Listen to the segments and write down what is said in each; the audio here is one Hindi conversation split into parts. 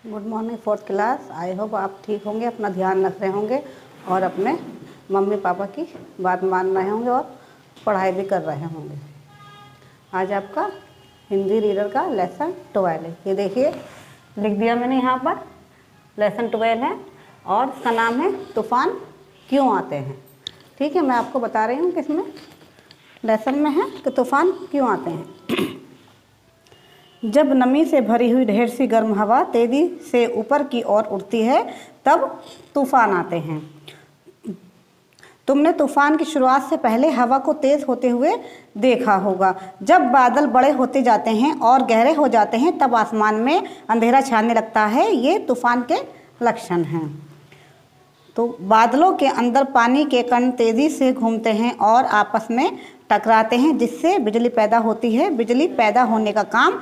Good morning fourth class. I hope आप ठीक होंगे, अपना ध्यान रख रहे होंगे और अपने मम्मी पापा की बात मान रहे होंगे और पढ़ाई भी कर रहे होंगे। आज आपका हिंदी रीडर का लेसन 12 है। ये देखिए लिख दिया मैंने यहाँ पर, लेसन 12 है और इसका नाम है तूफान क्यों आते हैं। ठीक है, मैं आपको बता रही हूँ कि इसमें लेसन में है कि तूफान क्यों आते हैं। जब नमी से भरी हुई ढेर सी गर्म हवा तेजी से ऊपर की ओर उड़ती है तब तूफान आते हैं। तुमने तूफान की शुरुआत से पहले हवा को तेज होते हुए देखा होगा। जब बादल बड़े होते जाते हैं और गहरे हो जाते हैं तब आसमान में अंधेरा छाने लगता है। ये तूफान के लक्षण हैं। तो बादलों के अंदर पानी के कण तेजी से घूमते हैं और आपस में टकराते हैं जिससे बिजली पैदा होती है। बिजली पैदा होने का काम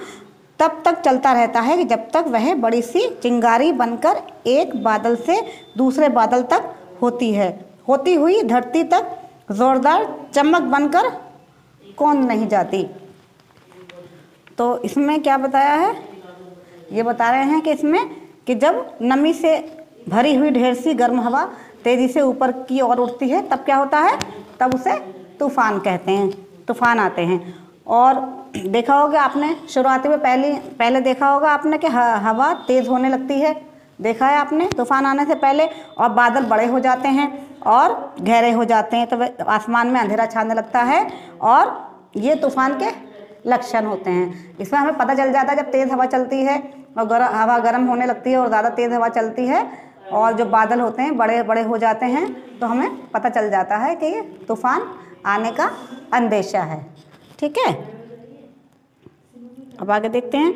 तब तक चलता रहता है कि जब तक वह बड़ी सी चिंगारी बनकर एक बादल से दूसरे बादल तक होती हुई धरती तक जोरदार चमक बनकर कौंध नहीं जाती। तो इसमें क्या बताया है, ये बता रहे हैं कि इसमें कि जब नमी से भरी हुई ढेर सी गर्म हवा तेजी से ऊपर की ओर उठती है तब क्या होता है, तब उसे तूफान कहते हैं, तूफान आते हैं। और देखा होगा आपने शुरुआती में पहले देखा होगा आपने कि हवा तेज़ होने लगती है, देखा है आपने तूफान आने से पहले, और बादल बड़े हो जाते हैं और गहरे हो जाते हैं तो आसमान में अंधेरा छाने लगता है और ये तूफान के लक्षण होते हैं। इसमें हमें पता चल जाता है जब तेज़ हवा चलती है और हवा गर्म होने लगती है और ज़्यादा तेज़ हवा चलती है और जो बादल होते हैं बड़े बड़े हो जाते हैं तो हमें पता चल जाता है कि ये तूफान आने का अंदेशा है। ठीक है, अब आगे देखते हैं।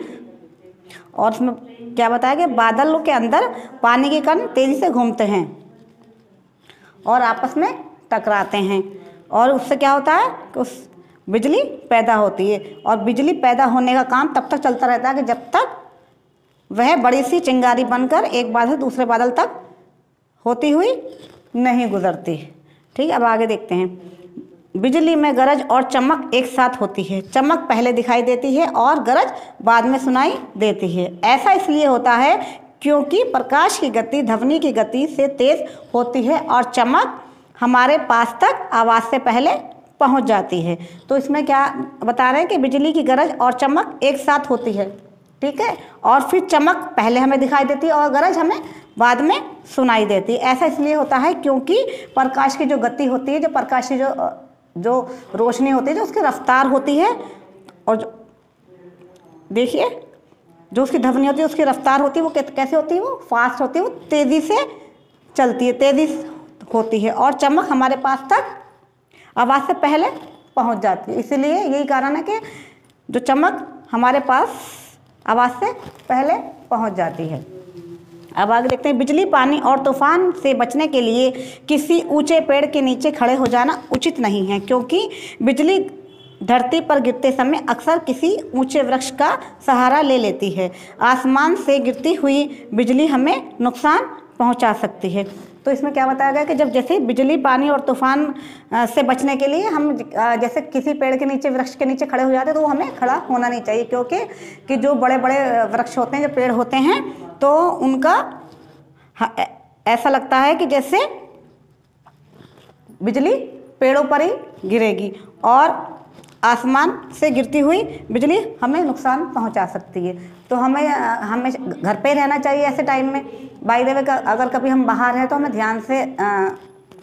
और इसमें क्या बताया कि बादलों के अंदर पानी के कण तेजी से घूमते हैं और आपस में टकराते हैं और उससे क्या होता है कि उस बिजली पैदा होती है। और बिजली पैदा होने का काम तब तक चलता रहता है कि जब तक वह बड़ी सी चिंगारी बनकर एक बादल से दूसरे बादल तक होती हुई नहीं गुजरती। ठीक है, अब आगे देखते हैं। बिजली में गरज और चमक एक साथ होती है। चमक पहले दिखाई देती है और गरज बाद में सुनाई देती है। ऐसा इसलिए होता है क्योंकि प्रकाश की गति ध्वनि की गति से तेज होती है और चमक हमारे पास तक आवाज़ से पहले पहुंच जाती है। तो इसमें क्या बता रहे हैं कि बिजली की गरज और चमक एक साथ होती है। ठीक है, और फिर चमक पहले हमें दिखाई देती है और गरज हमें बाद में सुनाई देती है। ऐसा इसलिए होता है क्योंकि प्रकाश की जो गति होती है, जो प्रकाश की जो रोशनी होती है, जो उसकी रफ्तार होती है, और जो देखिए जो उसकी ध्वनि होती है उसकी रफ्तार होती है वो कैसे होती है, वो फास्ट होती है, वो तेज़ी से चलती है, तेज़ी होती है। और चमक हमारे पास तक आवाज़ से पहले पहुंच जाती है। इसलिए यही कारण है कि जो चमक हमारे पास आवाज़ से पहले पहुंच जाती है। अब आगे देखते हैं। बिजली, पानी और तूफान से बचने के लिए किसी ऊंचे पेड़ के नीचे खड़े हो जाना उचित नहीं है क्योंकि बिजली धरती पर गिरते समय अक्सर किसी ऊंचे वृक्ष का सहारा ले लेती है। आसमान से गिरती हुई बिजली हमें नुकसान पहुंचा सकती है। तो इसमें क्या बताया गया कि जब जैसे बिजली, पानी और तूफान से बचने के लिए हम जैसे किसी पेड़ के नीचे, वृक्ष के नीचे खड़े हो जाते हैं तो वो हमें खड़ा होना नहीं चाहिए क्योंकि जो बड़े बड़े वृक्ष होते हैं, जो पेड़ होते हैं, तो उनका ऐसा लगता है कि जैसे बिजली पेड़ों पर ही गिरेगी और आसमान से गिरती हुई बिजली हमें नुकसान पहुंचा सकती है। तो हमें घर पे रहना चाहिए ऐसे टाइम में। बाय द वे अगर कभी हम बाहर हैं तो हमें ध्यान से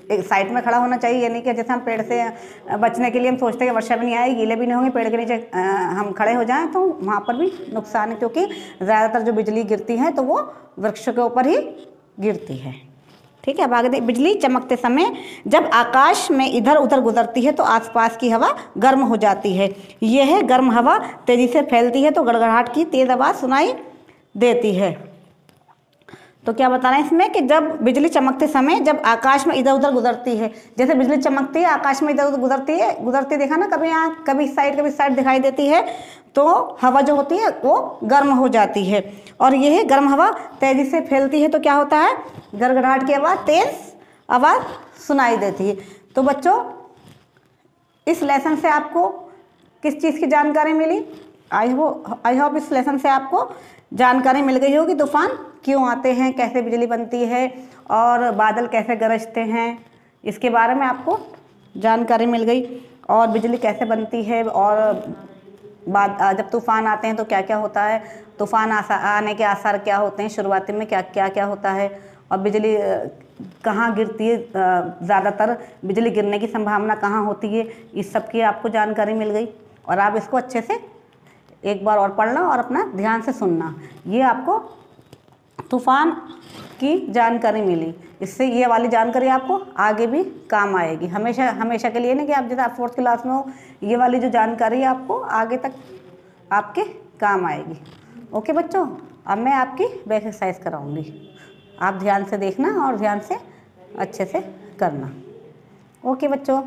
एक साइड में खड़ा होना चाहिए। ये नहीं कि जैसे हम पेड़ से बचने के लिए हम सोचते हैं कि वर्षा भी नहीं आएगी, गीले भी नहीं होंगे, पेड़ के नीचे हम खड़े हो जाएं तो वहाँ पर भी नुकसान है क्योंकि ज़्यादातर जो बिजली गिरती है तो वो वृक्षों के ऊपर ही गिरती है। ठीक है, अब आगे बिजली चमकते समय जब आकाश में इधर उधर गुजरती है तो आसपास की हवा गर्म हो जाती है। यह गर्म हवा तेजी से फैलती है तो गड़गड़ाहट की तेज आवाज़ सुनाई देती है। तो क्या बता रहे हैं इसमें कि जब बिजली चमकते समय जब आकाश में इधर उधर गुजरती है, जैसे बिजली चमकती है आकाश में इधर उधर गुजरती देखा ना, कभी यहाँ कभी इस साइड दिखाई देती है तो हवा जो होती है वो गर्म हो जाती है और यह गर्म हवा तेजी से फैलती है तो क्या होता है, गड़गड़ाहट की आवाज़, तेज आवाज़ सुनाई देती है। तो बच्चों इस लेसन से आपको किस चीज़ की जानकारी मिली? आई होप इस लेसन से आपको जानकारी मिल गई होगी तूफान क्यों आते हैं, कैसे बिजली बनती है और बादल कैसे गरजते हैं, इसके बारे में आपको जानकारी मिल गई। और बिजली कैसे बनती है और जब तूफान आते हैं तो क्या क्या होता है, तूफान आने के आसार क्या होते हैं, शुरुआती में क्या क्या होता है, और बिजली कहाँ गिरती है, ज़्यादातर बिजली गिरने की संभावना कहाँ होती है, इस सब की आपको जानकारी मिल गई। और आप इसको अच्छे से एक बार और पढ़ना और अपना ध्यान से सुनना। ये आपको तूफान की जानकारी मिली, इससे ये वाली जानकारी आपको आगे भी काम आएगी। हमेशा के लिए नहीं कि आप जैसे आप 4th क्लास में हो, ये वाली जो जानकारी है आपको आगे तक आपके काम आएगी। ओके बच्चों, अब मैं आपकी बैक एक्सरसाइज कराऊंगी, आप ध्यान से देखना और ध्यान से अच्छे से करना। ओके बच्चों,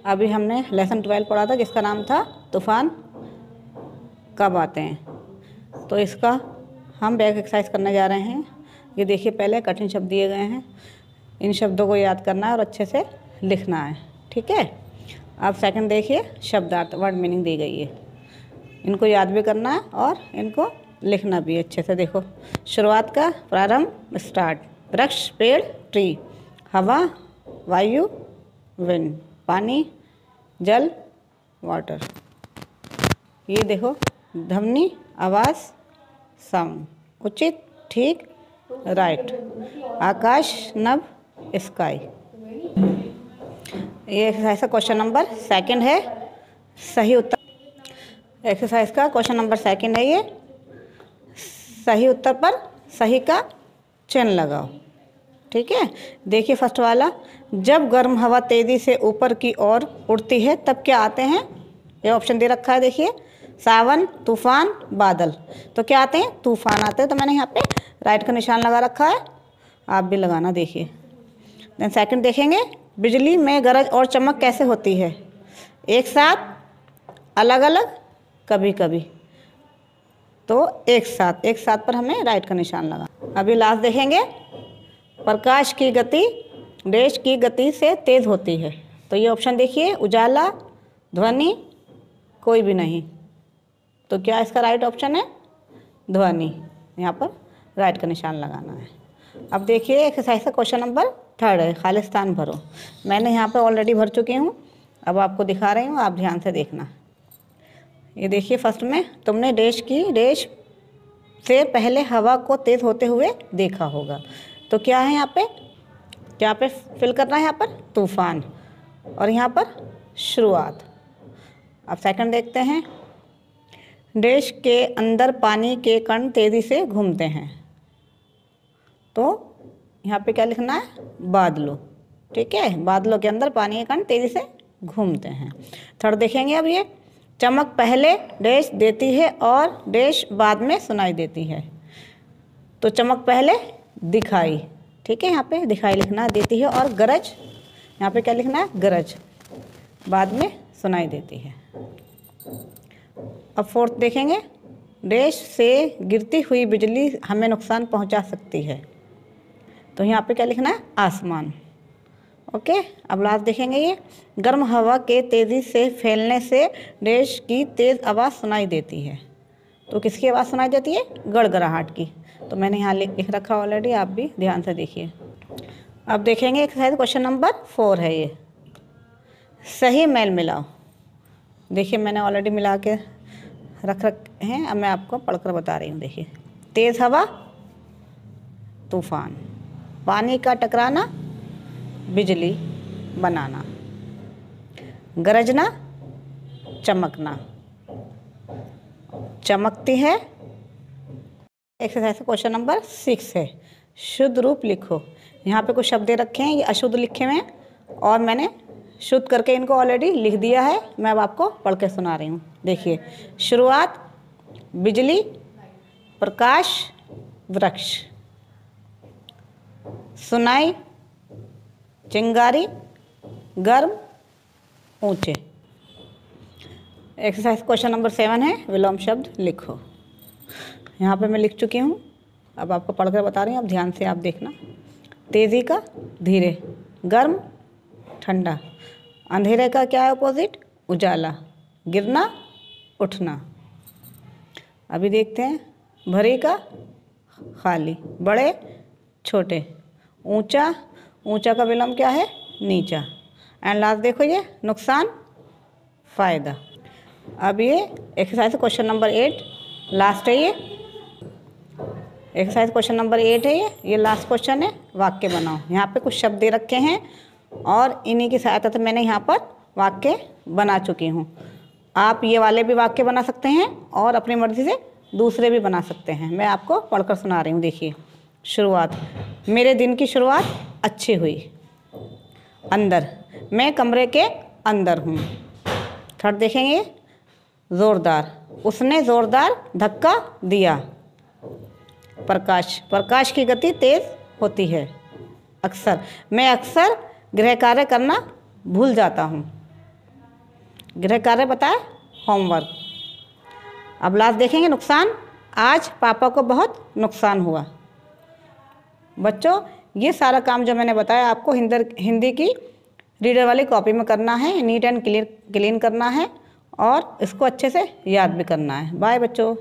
अभी हमने लेसन 12 पढ़ा था जिसका नाम था तूफान कब आते हैं। तो इसका हम बैक एक्सरसाइज करने जा रहे हैं। ये देखिए, पहले कठिन शब्द दिए गए हैं, इन शब्दों को याद करना है और अच्छे से लिखना है, ठीक है। अब सेकंड देखिए, शब्दार्थ वर्ड मीनिंग दी गई है, इनको याद भी करना है और इनको लिखना भी अच्छे से। देखो, शुरुआत का प्रारंभ स्टार्ट, वृक्ष पेड़ ट्री, हवा वायु विंड, पानी जल वाटर, ये देखो ध्वनि आवाज़ साउंड, उचित ठीक राइट, आकाश नभ स्काई। ये एक्सरसाइज का क्वेश्चन नंबर 2 है, सही उत्तर। एक्सरसाइज का क्वेश्चन नंबर 2 है ये, सही उत्तर पर सही का चिन्ह लगाओ, ठीक है। देखिए फर्स्ट वाला, जब गर्म हवा तेजी से ऊपर की ओर उड़ती है तब क्या आते हैं, ये ऑप्शन दे रखा है, देखिए सावन तूफान बादल। तो क्या आते हैं, तूफान आते हैं। तो मैंने यहाँ पे राइट का निशान लगा रखा है, आप भी लगाना। देखिए देन सेकंड देखेंगे, बिजली में गरज और चमक कैसे होती है, एक साथ अलग अलग कभी कभी। तो एक साथ पर हमें राइट का निशान लगा। अभी लास्ट देखेंगे, प्रकाश की गति देश की गति से तेज होती है। तो ये ऑप्शन देखिए, उजाला ध्वनि कोई भी नहीं। तो क्या इसका राइट ऑप्शन है, ध्वनि। यहाँ पर राइट का निशान लगाना है। अब देखिए एक्सरसाइज का क्वेश्चन नंबर 3 है, खालिस्तान भरो। मैंने यहाँ पर ऑलरेडी भर चुकी हूँ, अब आपको दिखा रही हूँ, आप ध्यान से देखना। ये देखिए फर्स्ट में, तुमने देश से पहले हवा को तेज होते हुए देखा होगा। तो क्या है यहाँ पे, क्या पे फिल करना है, यहाँ पर तूफान और यहाँ पर शुरुआत। अब सेकंड देखते हैं, देश के अंदर पानी के कण तेज़ी से घूमते हैं। तो यहाँ पे क्या लिखना है, बादलों, ठीक है। बादलों के अंदर पानी के कण तेज़ी से घूमते हैं। थर्ड देखेंगे, अब ये चमक पहले देश देती है और देश बाद में सुनाई देती है। तो चमक पहले दिखाई, ठीक है, यहाँ पे दिखाई लिखना, देती है, और गरज यहाँ पे क्या लिखना है, गरज बाद में सुनाई देती है। अब फोर्थ देखेंगे, देश से गिरती हुई बिजली हमें नुकसान पहुंचा सकती है। तो यहाँ पे क्या लिखना है, आसमान। ओके, अब लास्ट देखेंगे, ये गर्म हवा के तेज़ी से फैलने से देश की तेज़ आवाज़ सुनाई देती है। तो किसकी आवाज़ सुनाई देती है, गड़गड़ाहट की। तो मैंने यहाँ लिख रखा ऑलरेडी, आप भी ध्यान से देखिए। अब देखेंगे एक्सरसाइज क्वेश्चन नंबर 4 है ये, सही मेल मिलाओ। देखिए मैंने ऑलरेडी मिला के रख हैं, अब मैं आपको पढ़कर बता रही हूँ। देखिए, तेज़ हवा तूफान, पानी का टकराना बिजली बनाना, गरजना चमकना, चमकती है। एक्सरसाइज क्वेश्चन नंबर 6 है, शुद्ध रूप लिखो। यहाँ पे कुछ शब्द रखे हैं, ये अशुद्ध लिखे हुए हैं और मैंने शुद्ध करके इनको ऑलरेडी लिख दिया है। मैं अब आपको पढ़ के सुना रही हूँ। देखिए, शुरुआत बिजली, प्रकाश वृक्ष, सुनाई चिंगारी, गर्म ऊंचे। एक्सरसाइज क्वेश्चन नंबर 7 है, विलोम शब्द लिखो। यहाँ पे मैं लिख चुकी हूँ, अब आपको पढ़कर बता रही हूँ, अब ध्यान से आप देखना। तेज़ी का धीरे, गर्म ठंडा, अंधेरे का क्या है अपोजिट? उजाला। गिरना, उठना। अभी देखते हैं, भरे का खाली, बड़े छोटे, ऊंचा, ऊंचा का विलोम क्या है? नीचा। एंड लास्ट देखो ये नुकसान, फायदा। अब ये एक्सरसाइज क्वेश्चन नंबर 8 लास्ट है। ये एक्सरसाइज क्वेश्चन नंबर 8 है। ये लास्ट क्वेश्चन है। वाक्य बनाओ। यहाँ पे कुछ शब्द दे रखे हैं और इन्हीं की सहायता से मैंने यहाँ पर वाक्य बना चुकी हूँ। आप ये वाले भी वाक्य बना सकते हैं और अपनी मर्जी से दूसरे भी बना सकते हैं। मैं आपको पढ़कर सुना रही हूँ। देखिए, शुरुआत, मेरे दिन की शुरुआत अच्छी हुई। अंदर, मैं कमरे के अंदर हूँ। थर्ड देखेंगे, ज़ोरदार, उसने ज़ोरदार धक्का दिया। प्रकाश, प्रकाश की गति तेज होती है। अक्सर, मैं अक्सर गृह कार्य करना भूल जाता हूँ। गृह कार्य बताए, होमवर्क। अब लास्ट देखेंगे, नुकसान, आज पापा को बहुत नुकसान हुआ। बच्चों, ये सारा काम जो मैंने बताया आपको हिंदी की रीडर वाली कॉपी में करना है। नीट एंड क्लीन करना है और इसको अच्छे से याद भी करना है। बाय बच्चों।